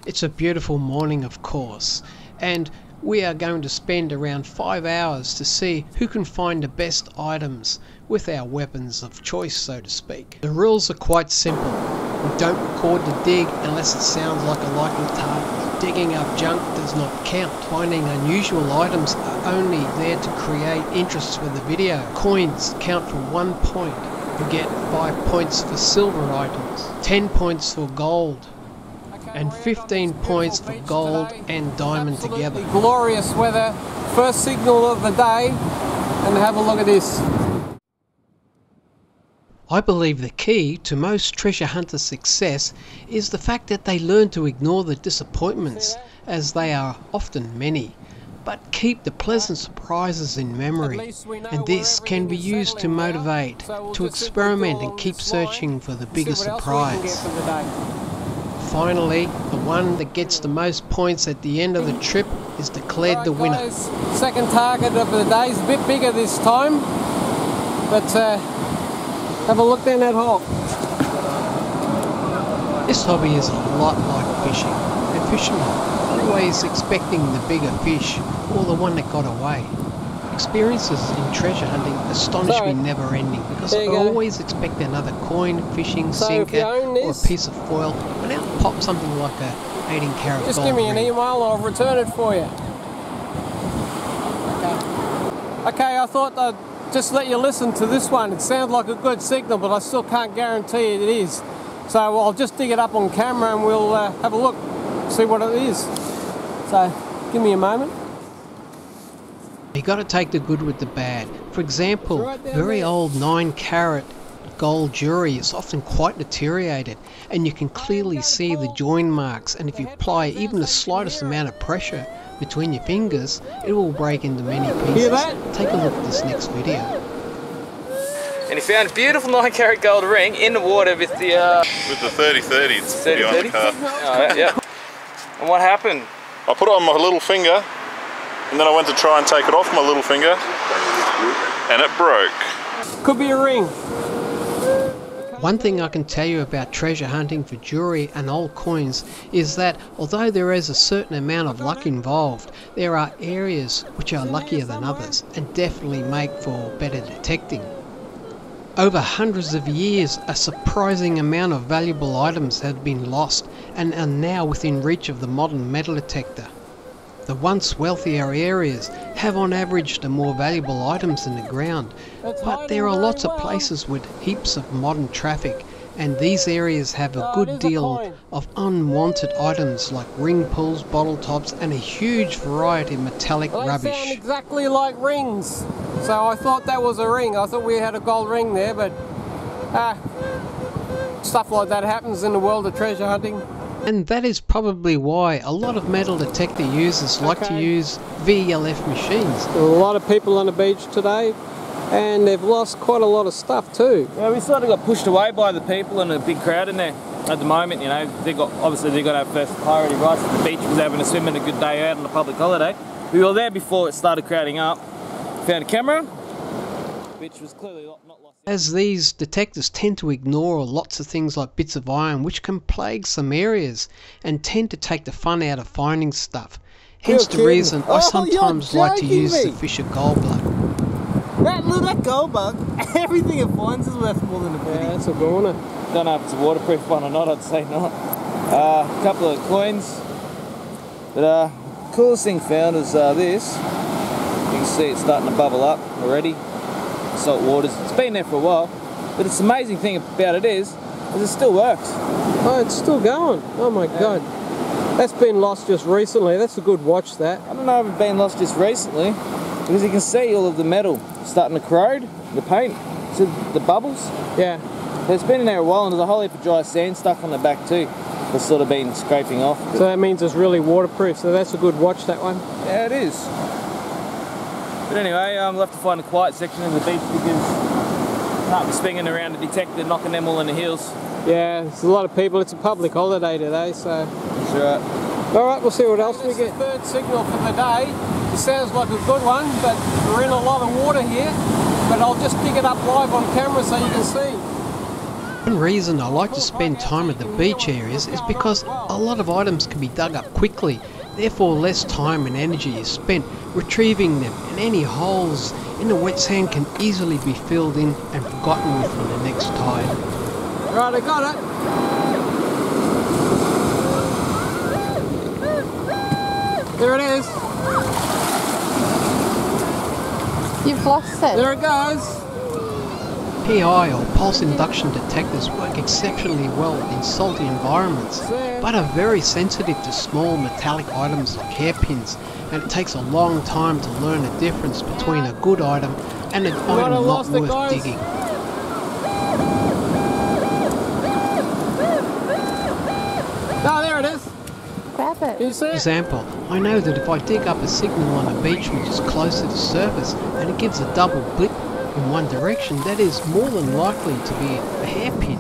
It's a beautiful morning, of course, and we are going to spend around 5 hours to see who can find the best items with our weapons of choice, so to speak. The rules are quite simple. We don't record the dig unless it sounds like a likely target. Digging up junk does not count. Finding unusual items are only there to create interest for the video. Coins count for 1 point. You get 5 points for silver items, 10 points for gold, and 15 points for gold and diamond together. Glorious weather, first signal of the day, and have a look at this. I believe the key to most treasure hunters' success is the fact that they learn to ignore the disappointments, as they are often many, but keep the pleasant surprises in memory, and this can be used to motivate, to experiment and keep searching for the bigger surprise. Finally, the one that gets the most points at the end of the trip is declared the winner. Guys, second target of the day is a bit bigger this time, but have a look down that hole. This hobby is a lot like fishing, and fishermen are always expecting the bigger fish or the one that got away. Experiences in treasure hunting astonish me never ending, because I always expect another coin, fishing, sinker or a piece of foil, and out pops something like a 18-carat gold. Just give me an email and I'll return it for you. Okay, I thought I'd just let you listen to this one. It sounds like a good signal, but I still can't guarantee it is. So I'll just dig it up on camera and we'll have a look, see what it is. So give me a moment. You got to take the good with the bad. For example, very old 9-carat gold jewelry is often quite deteriorated, and you can clearly see the join marks, and if you apply even the slightest amount of pressure between your fingers, it will break into many pieces. Take a look at this next video. And he found a beautiful 9-carat gold ring in the water with the 3030. It's behind the car. Oh, yeah. And what happened? I put it on my little finger, and then I went to try and take it off my little finger, and it broke. Could be a ring. One thing I can tell you about treasure hunting for jewelry and old coins is that although there is a certain amount of luck involved, there are areas which are luckier than others and definitely make for better detecting. Over hundreds of years, a surprising amount of valuable items have been lost and are now within reach of the modern metal detector. The once wealthier areas have on average the more valuable items in the ground, but there are lots of places with heaps of modern traffic, and these areas have a good deal of unwanted items like ring pulls, bottle tops, and a huge variety of metallic rubbish. They sound exactly like rings, so I thought that was a ring. I thought we had a gold ring there, but stuff like that happens in the world of treasure hunting. And that is probably why a lot of metal detector users like to use VLF machines. There are a lot of people on the beach today, and they've lost quite a lot of stuff too. Yeah, we sort of got pushed away by the people and a big crowd in there at the moment. You know, obviously they got our first priority rights at the beach. Was having a swim and a good day out on a public holiday. We were there before it started crowding up. Found a camera, which was clearly not lost. As these detectors tend to ignore lots of things like bits of iron, which can plague some areas, and tend to take the fun out of finding stuff. Hence the reason I sometimes like to use the Fisher gold bug. That gold bug, everything it finds is worth more than a penny. Yeah, that's a good one. Don't know if it's a waterproof one or not, I'd say not. A couple of coins. But coolest thing found is this. You can see it's starting to bubble up already. Salt waters. It's been there for a while, but the amazing thing about it is it still works. Oh, it's still going. Oh my God. That's been lost just recently. That's a good watch, that. I don't know if it's been lost just recently, because you can see all of the metal starting to corrode, the paint. See the bubbles? Yeah. It's been in there a while, and there's a whole heap of dry sand stuck on the back too. That's sort of been scraping off. So that means it's really waterproof, so that's a good watch, that one. Yeah, it is. But anyway, we'll have to find a quiet section of the beach because can't be swinging around the detector, knocking them all in the heels. Yeah, there's a lot of people. It's a public holiday today, so. That's right. All right, we'll see what else we get. The third signal for the day. It sounds like a good one, but we're in a lot of water here. But I'll just pick it up live on camera so you can see. One reason I like to spend time at the beach areas is because a lot of items can be dug up quickly, therefore less time and energy is spent retrieving them, and any holes in the wet sand can easily be filled in and forgotten within the next tide. Right, I got it. There it is. You've lost it. There it goes. PI or pulse induction detectors work exceptionally well in salty environments, but are very sensitive to small metallic items like hairpins, and it takes a long time to learn the difference between a good item and an item not worth digging. Oh, there it is. Grab it. You see For it? example, I know that if I dig up a signal on a beach which is closer to surface and it gives a double blip in one direction, that is more than likely to be a hairpin.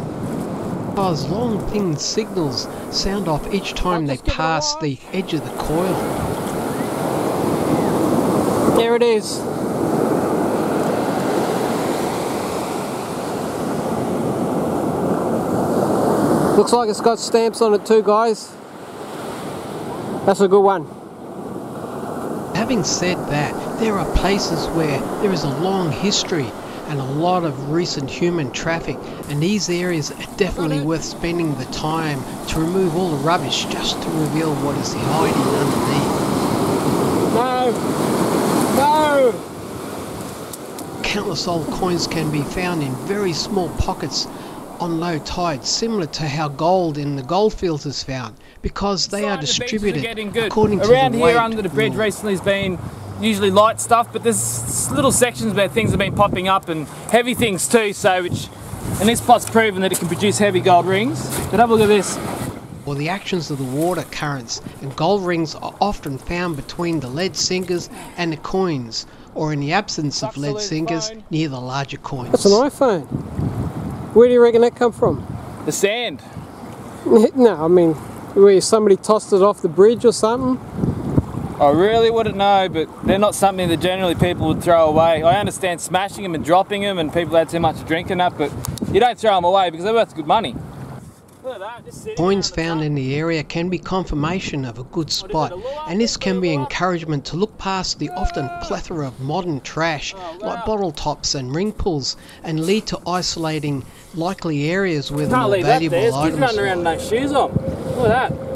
Because long thin signals sound off each time they pass the edge of the coil. There it is. Looks like it's got stamps on it too, guys. That's a good one. Having said that, there are places where there is a long history and a lot of recent human traffic, and these areas are definitely worth spending the time to remove all the rubbish just to reveal what is hiding underneath. No! No! Countless old coins can be found in very small pockets on low tide, similar to how gold in the Goldfields is found, because they are distributed according to around the here weight under the bridge rule. recently has been usually light stuff, but there's little sections where things have been popping up and heavy things too, so and this spot's proven that it can produce heavy gold rings. But have a look at this. Or the actions of the water currents, and gold rings are often found between the lead sinkers and the coins, or in the absence of lead sinkers near the larger coins. That's an iPhone. Where do you reckon that come from? The sand. No, I mean, where somebody tossed it off the bridge or something? I really wouldn't know, but they're not something that generally people would throw away. I understand smashing them and dropping them and people had too much to drink and that, but you don't throw them away because they're worth good money. Coins found in the area can be confirmation of a good spot, and this can be encouragement to look past the often plethora of modern trash like bottle tops and ring pulls, and lead to isolating likely areas where the more valuable items running around with no shoes on. Look at that.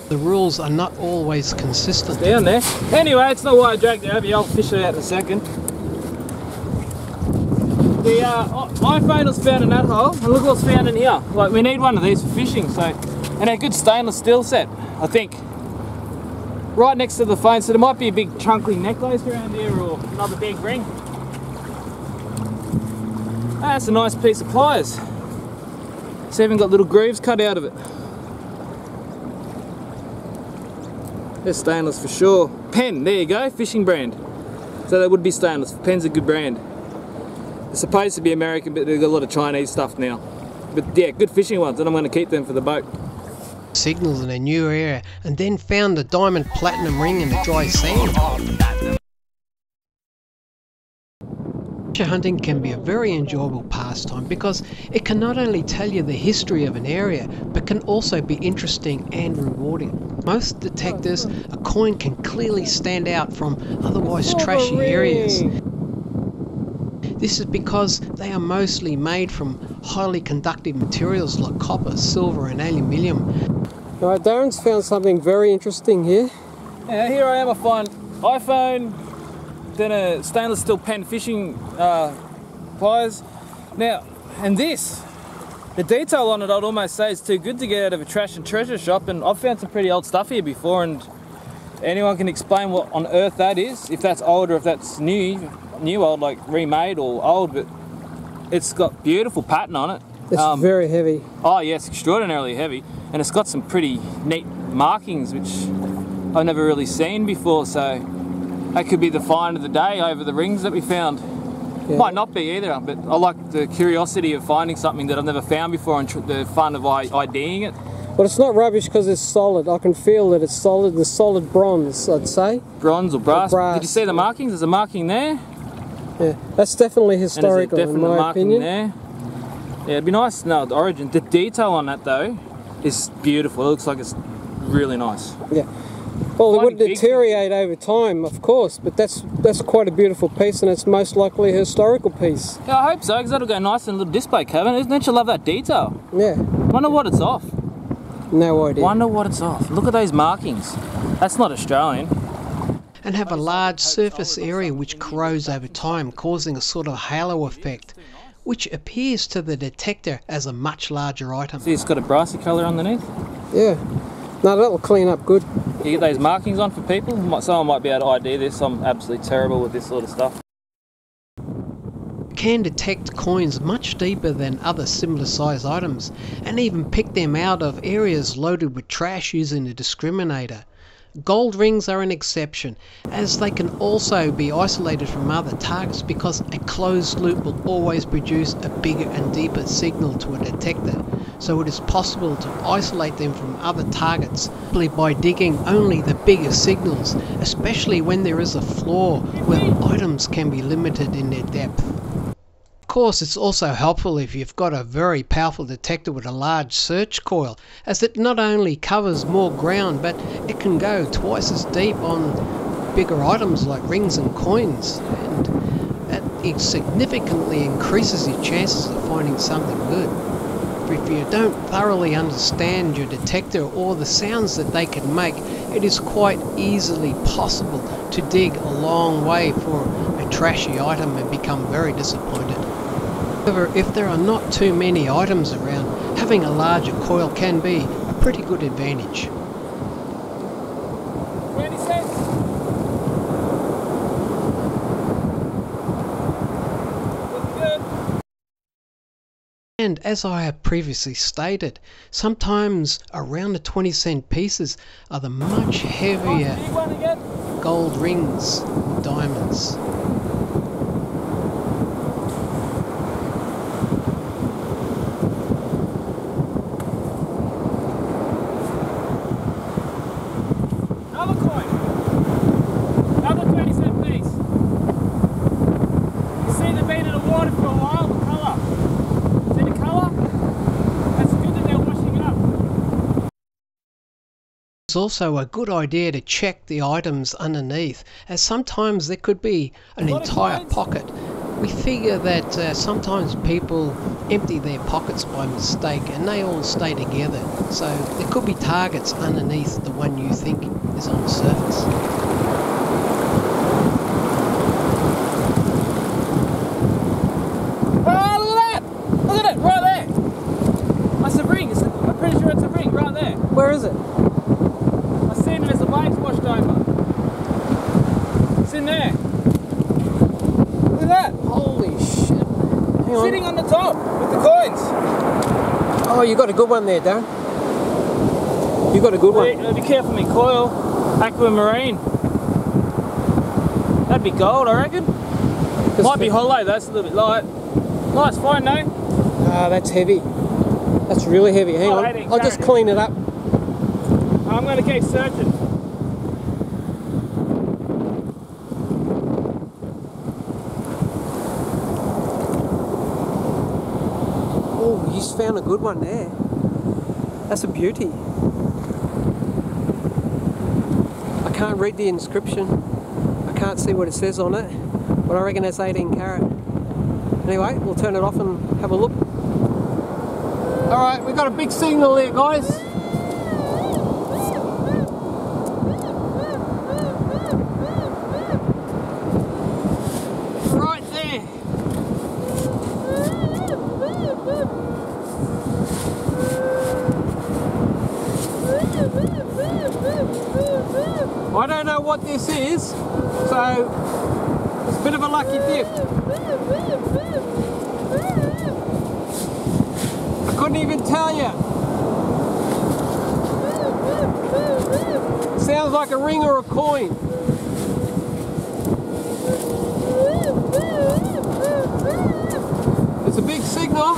The rules are not always consistent. Down there. Anyway, it's not why I dragged it over here. I'll fish it out in a second. The iPhone was found in that hole, and look what's found in here. Like, we need one of these for fishing, so, and a good stainless steel set, I think. Right next to the phone, so there might be a big chunky necklace around here or another big ring. That's a nice piece of pliers. It's even got little grooves cut out of it. They're stainless for sure. Pen, there you go, fishing brand. So that would be stainless. Pen's a good brand. They're supposed to be American, but they've got a lot of Chinese stuff now. But yeah, good fishing ones, and I'm going to keep them for the boat. Signals in a new area, and then found the diamond platinum ring in the dry sand. Treasure hunting can be a very enjoyable pastime because it can not only tell you the history of an area, but can also be interesting and rewarding. Most detectors, a coin can clearly stand out from otherwise trashy areas. This is because they are mostly made from highly conductive materials like copper, silver and aluminium. Alright, Darren's found something very interesting here. Yeah, here I am, I find iPhone, then a stainless steel pen fishing pliers. Now, and this, the detail on it I'd almost say is too good to get out of a trash and treasure shop, and I've found some pretty old stuff here before, and anyone can explain what on earth that is, if that's old or if that's new old, like remade or old, but it's got beautiful pattern on it. It's very heavy. Oh yes, extraordinarily heavy, and it's got some pretty neat markings which I've never really seen before, so that could be the find of the day over the rings that we found. Yeah. Might not be either, but I like the curiosity of finding something that I've never found before and the fun of IDing it. But it's not rubbish because it's solid. I can feel that it's solid. The solid bronze, I'd say. Bronze or brass. Or brass. Did you see the markings? There's a marking there. Yeah, that's definitely historical and there's a in definite my marking opinion. there. Yeah, it'd be nice to know the origin. The detail on that though is beautiful. It looks like it's really nice. Yeah. Well, it would Big deteriorate over time, of course, but that's quite a beautiful piece, and it's most likely a historical piece. Yeah, I hope so, because that'll go nice in a little display cabinet. Don't you love that detail? Yeah. Wonder what it's off. No idea. Wonder what it's off. Look at those markings. That's not Australian. And have a large surface area which corrodes over time, causing a sort of halo effect, which appears to the detector as a much larger item. See, it's got a brassy colour underneath. Yeah. No, that'll clean up good. You get those markings on for people. Someone might be able to ID this. I'm absolutely terrible with this sort of stuff. Can detect coins much deeper than other similar size items, and even pick them out of areas loaded with trash using a discriminator. Gold rings are an exception, as they can also be isolated from other targets because a closed loop will always produce a bigger and deeper signal to a detector, so it is possible to isolate them from other targets simply by digging only the bigger signals, especially when there is a floor where items can be limited in their depth. Of course, it's also helpful if you've got a very powerful detector with a large search coil, as it not only covers more ground, but it can go twice as deep on bigger items like rings and coins, and it significantly increases your chances of finding something good. If you don't thoroughly understand your detector or the sounds that they can make, it is quite easily possible to dig a long way for a trashy item and become very disappointed. However, if there are not too many items around, having a larger coil can be a pretty good advantage. 20 cents. Looks good. And as I have previously stated, sometimes around the 20-cent pieces are the much heavier Big one again. gold rings, diamonds. Another coin. Another 20-cent piece. You see they've been in the water for a while. The colour. See the colour? That's good that they're washing it up. It's also a good idea to check the items underneath, as sometimes there could be an entire pocket. We figure that sometimes people empty their pockets by mistake and they all stay together, so there could be targets underneath the one you think is on the surface. Oh, look at that! Look at it, right there! That's a ring. I'm pretty sure it's a ring right there. Where is it? I seen it as the waves washed over. It's in there. Look at that! Holy shit. Hang on. Sitting on the top with the coins. Oh, you got a good one there, Darren. You got a good one. Be careful with my coil. Aquamarine. That'd be gold, I reckon. Might be hollow, that's a little bit light. Nice, fine, no? Ah, that's heavy. That's really heavy. Hang on. 18 I'll just carat. clean it up. I'm going to keep searching. Oh, you just found a good one there. That's a beauty. I can't read the inscription. I can't see what it says on it, but I reckon that's 18 carat. Anyway, we'll turn it off and have a look. Alright, we've got a big signal there, guys. Right there. I don't know what this is, so it's a bit of a lucky dip. I couldn't even tell you. Sounds like a ring or a coin. It's a big signal.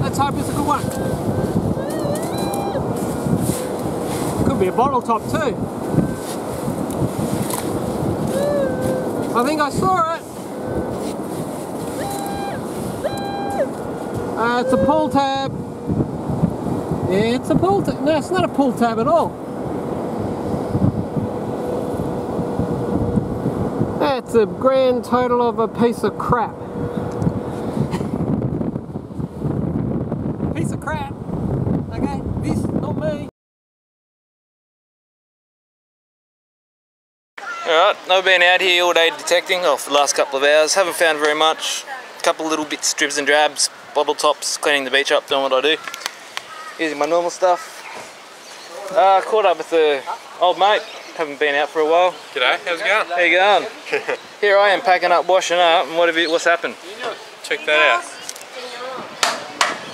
Let's hope it's a good one. Could be a bottle top too. I think I saw it. It's a pull tab. Yeah, it's a pull tab. No, it's not a pull tab at all. That's a grand total of a piece of crap. Piece of crap. Okay, this, not me. Alright, I've been out here all day detecting, for the last couple of hours. Haven't found very much. A couple little bits, dribs and drabs, bottle tops, cleaning the beach up, doing what I do. Using my normal stuff. Caught up with the old mate. Haven't been out for a while. G'day, how's it going? How you going? Here I am packing up, washing up, and what's happened? Check that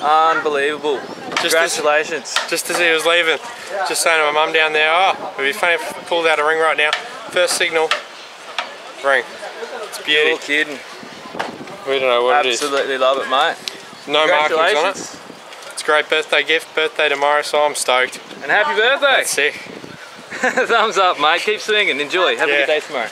out. Unbelievable. Congratulations. Just as he was leaving, just saying to my mum down there, oh, it'd be funny if I pulled out a ring right now. First signal, ring. It's beauty. You're kidding. We don't know what it is. Absolutely love it, mate. No markings on it. It's a great birthday gift, birthday tomorrow, so I'm stoked. And happy birthday. That's sick. Thumbs up, mate. Keep swinging. Enjoy. Have a good day tomorrow.